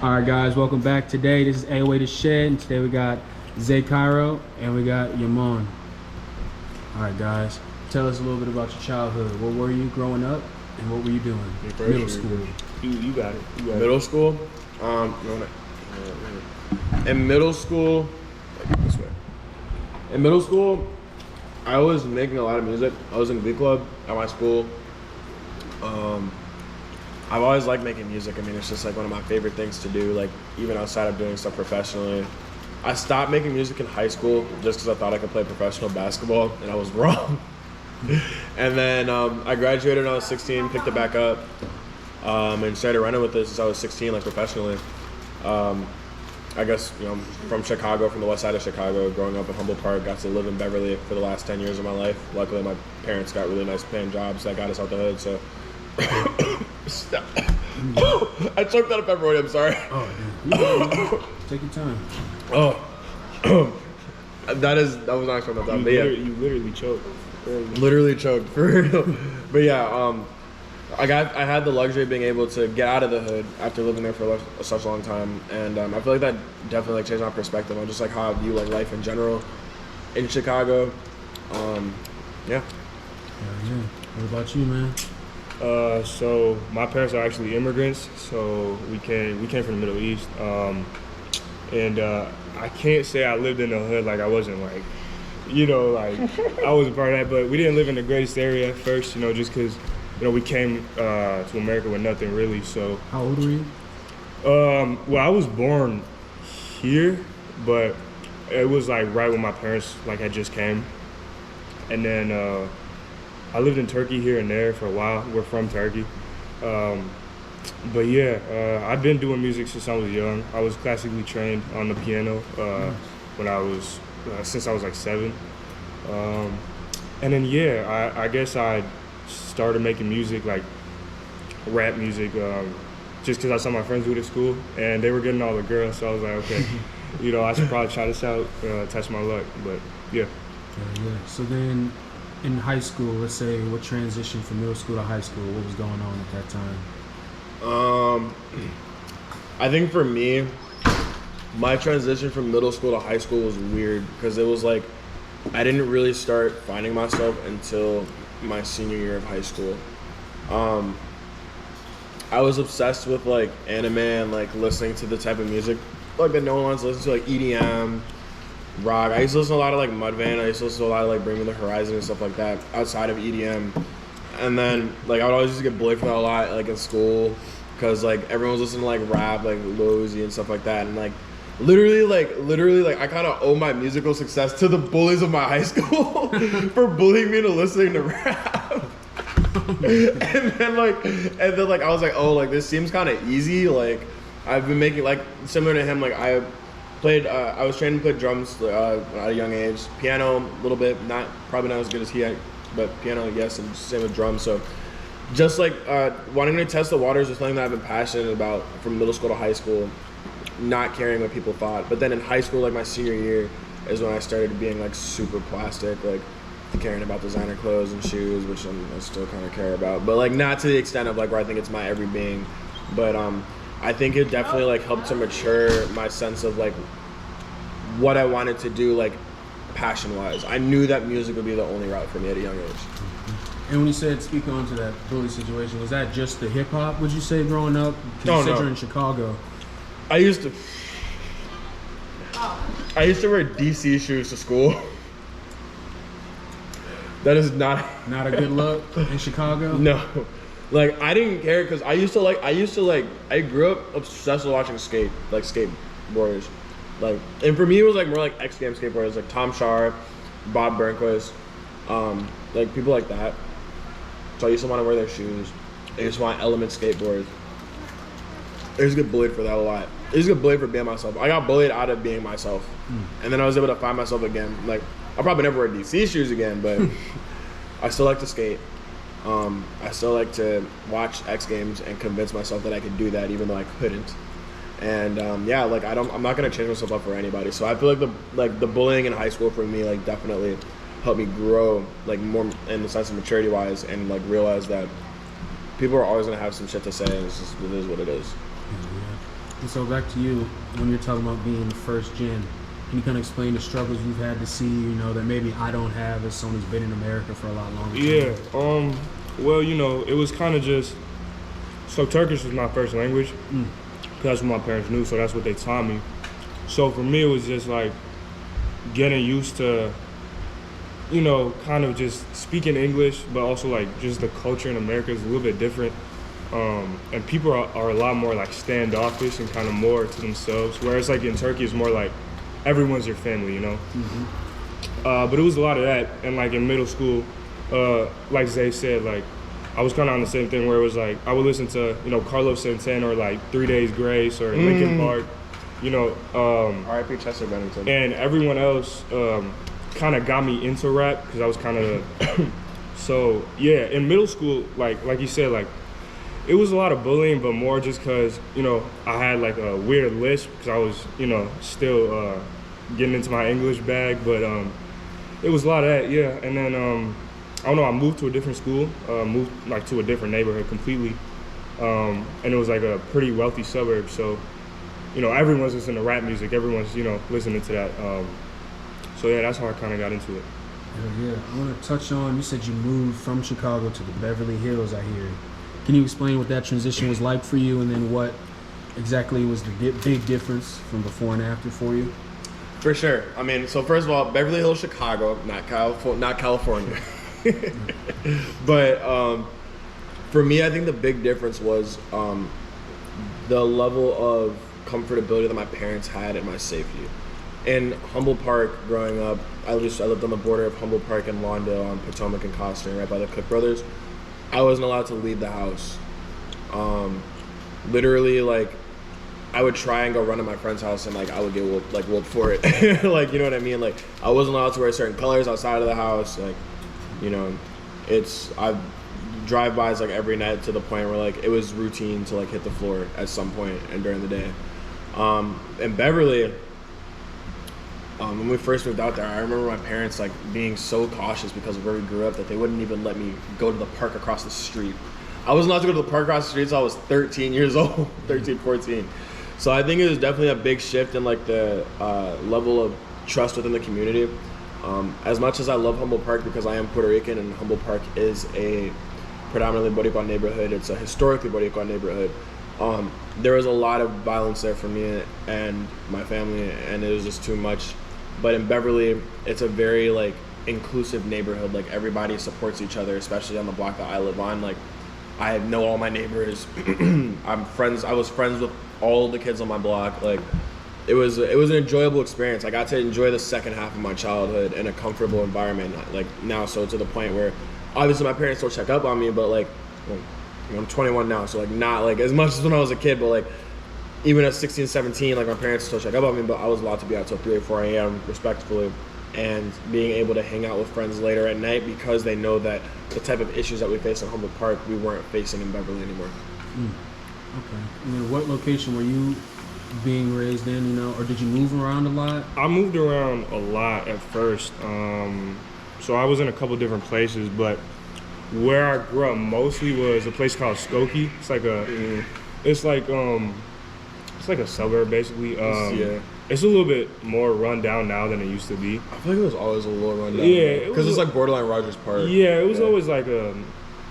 All right, guys, welcome back. Today, this is A-Way to Shed, and today we got Zaykyro and we got Yamon. All right, guys, tell us a little bit about your childhood. What were you growing up, and what were you doing? Middle school. You got it. Middle school. In middle school, like this way. In middle school, I was making a lot of music. I was in Glee Club at my school. I've always liked making music. I mean, it's just like one of my favorite things to do, like even outside of doing stuff professionally. I stopped making music in high school just because I thought I could play professional basketball, and I was wrong. And then I graduated when I was 16, picked it back up, and started running with this since I was 16, like professionally. I guess, you know, from Chicago, from the west side of Chicago, growing up in Humboldt Park, got to live in Beverly for the last 10 years of my life. Luckily, my parents got really nice paying jobs that got us out the hood, so. I choked out a pepperoni, I'm sorry. Oh, take your time. Oh. that was not expecting that. But yeah. You literally choked. Literally choked, for real. But yeah, I had the luxury of being able to get out of the hood after living there for such a long time, and I feel like that definitely changed my perspective on just like how I view like life in general in Chicago. Yeah. What about you, man? So my parents are actually immigrants, so we came from the Middle East, and I can't say I lived in the hood, like I wasn't like, you know, like I wasn't part of that, but we didn't live in the greatest area at first, you know, just because, you know, we came to America with nothing really. So how old were you? Well, I was born here, but it was like right when my parents like had just came, and then I lived in Turkey here and there for a while. We're from Turkey. But yeah, I've been doing music since I was young. I was classically trained on the piano when I was, since I was like 7. And then yeah, I guess I started making music, like rap music, just because I saw my friends do it at school and they were getting all the girls. So I was like, okay, you know, I should probably try this out, test my luck. But yeah. Yeah. So then, in high school, let's say, what transition from middle school to high school? What was going on at that time? I think for me, my transition from middle school to high school was weird because it was like I didn't really start finding myself until my senior year of high school. I was obsessed with like anime and like listening to the type of music like that no one wants to listen to, like EDM, rock. I used to listen to a lot of like Mudvayne. I used to listen to a lot of like Bring Me the Horizon and stuff like that outside of EDM. And then like I would always just get bullied for that a lot, like in school, because like everyone was listening to like rap, like Lil Uzi and stuff like that. And like literally I kind of owe my musical success to the bullies of my high school for bullying me into listening to rap. and then I was like, oh, like this seems kind of easy. Like I've been making like similar to him. Like I was trained to play drums at a young age. Piano a little bit, probably not as good as he had, but piano yes, and same with drums. So just like wanting to test the waters was something that I've been passionate about from middle school to high school, not caring what people thought. But then in high school, like my senior year, is when I started being like super plastic, like caring about designer clothes and shoes, which I still kind of care about, but like not to the extent of like where I think it's my every being. But I think it definitely like helped to mature my sense of like what I wanted to do, like passion-wise. I knew that music would be the only route for me at a young age. And when you said speak on to that bully situation, was that just the hip hop? Would you say growing up? No. You're in Chicago. I used to wear DC shoes to school. That is not a good look in Chicago. No. Like I didn't care because I grew up obsessed with watching skateboarders. Like, and for me it was like more like X Games skateboarders, like Tom Sharp, Bob Burnquist, like people like that. So I used to want to wear their shoes. I used to want Element skateboards. I used to get bullied for that a lot. I used to get bullied for being myself. I got bullied out of being myself. And then I was able to find myself again. Like I'll probably never wear DC shoes again, but I still like to skate. I still like to watch X Games and convince myself that I could do that, even though I couldn't. And yeah, like I'm not gonna change myself up for anybody. So I feel like the bullying in high school for me like definitely helped me grow like more in the sense of maturity wise, and like realize that people are always gonna have some shit to say, and it is what it is. And so back to you, when you're talking about being the first gen, can you kind of explain the struggles you've had to see, you know, that maybe I don't have as someone who's been in America for a lot longer? Yeah. Well, you know, it was kind of just. So Turkish was my first language. That's what my parents knew, so that's what they taught me. So for me, it was just like getting used to, you know, kind of just speaking English, but also like just the culture in America is a little bit different. And people are a lot more like standoffish and kind of more to themselves. Whereas like in Turkey, it's more like everyone's your family, you know? But it was a lot of that. And like in middle school, like Zay said, like I was kind of on the same thing where it was like, I would listen to, you know, Carlos Santana or like 3 Days Grace or Linkin Park, you know. R.I.P. Chester Bennington. And everyone else kind of got me into rap because I was kind of, so yeah, in middle school, like you said, like it was a lot of bullying, but more just because, you know, I had like a weird lisp because I was, you know, still getting into my English bag, but it was a lot of that, yeah. And then, I don't know, I moved to a different school, moved like to a different neighborhood completely. And it was like a pretty wealthy suburb. So, you know, everyone's listening to rap music. Everyone's, you know, listening to that. So yeah, that's how I kind of got into it. Yeah, I want to touch on, you said you moved from Chicago to the Beverly Hills, I hear. Can you explain what that transition was like for you, and then what exactly was the big difference from before and after for you? For sure. I mean, so first of all, Beverly Hills, Chicago, not California. But for me, I think the big difference was the level of comfortability that my parents had and my safety. In Humboldt Park, growing up, I lived on the border of Humboldt Park and Lawndale on Potomac and Costner, right by the Cook Brothers. I wasn't allowed to leave the house. Literally, like, I would try and go run to my friend's house and like I would get whooped for it. Like, you know what I mean? Like, I wasn't allowed to wear certain colors outside of the house. Like, you know, I drive-bys like every night to the point where like it was routine to like hit the floor at some point and during the day. In Beverly, when we first moved out there, I remember my parents like being so cautious because of where we grew up that they wouldn't even let me go to the park across the street. I wasn't allowed to go to the park across the street until I was 13 years old, 13, 14. So I think it was definitely a big shift in like the level of trust within the community. As much as I love Humboldt Park because I am Puerto Rican and Humboldt Park is a predominantly Boricua neighborhood, it's a historically Boricua neighborhood, there was a lot of violence there for me and my family, and it was just too much. But in Beverly, it's a very like inclusive neighborhood. Like everybody supports each other, especially on the block that I live on. Like I know all my neighbors. I was friends with all the kids on my block. Like it was an enjoyable experience. I got to enjoy the second half of my childhood in a comfortable environment. Like now, so to the point where obviously my parents still check up on me, but like, well, I'm 21 now, so like not like as much as when I was a kid, but like even at 16, 17, like my parents still check up on me, but I was allowed to be out till 3 or 4 a.m. respectfully, and being able to hang out with friends later at night because they know that the type of issues that we face in Humboldt Park, we weren't facing in Beverly anymore. Okay. And then what location were you being raised in, you know, or did you move around a lot? I moved around a lot at first. So I was in a couple different places, but where I grew up mostly was a place called Skokie. It's like a suburb basically. Yeah. It's a little bit more run down now than it used to be. I feel like it was always a little run down. Yeah, because it's like borderline Rogers Park. Yeah, it was always like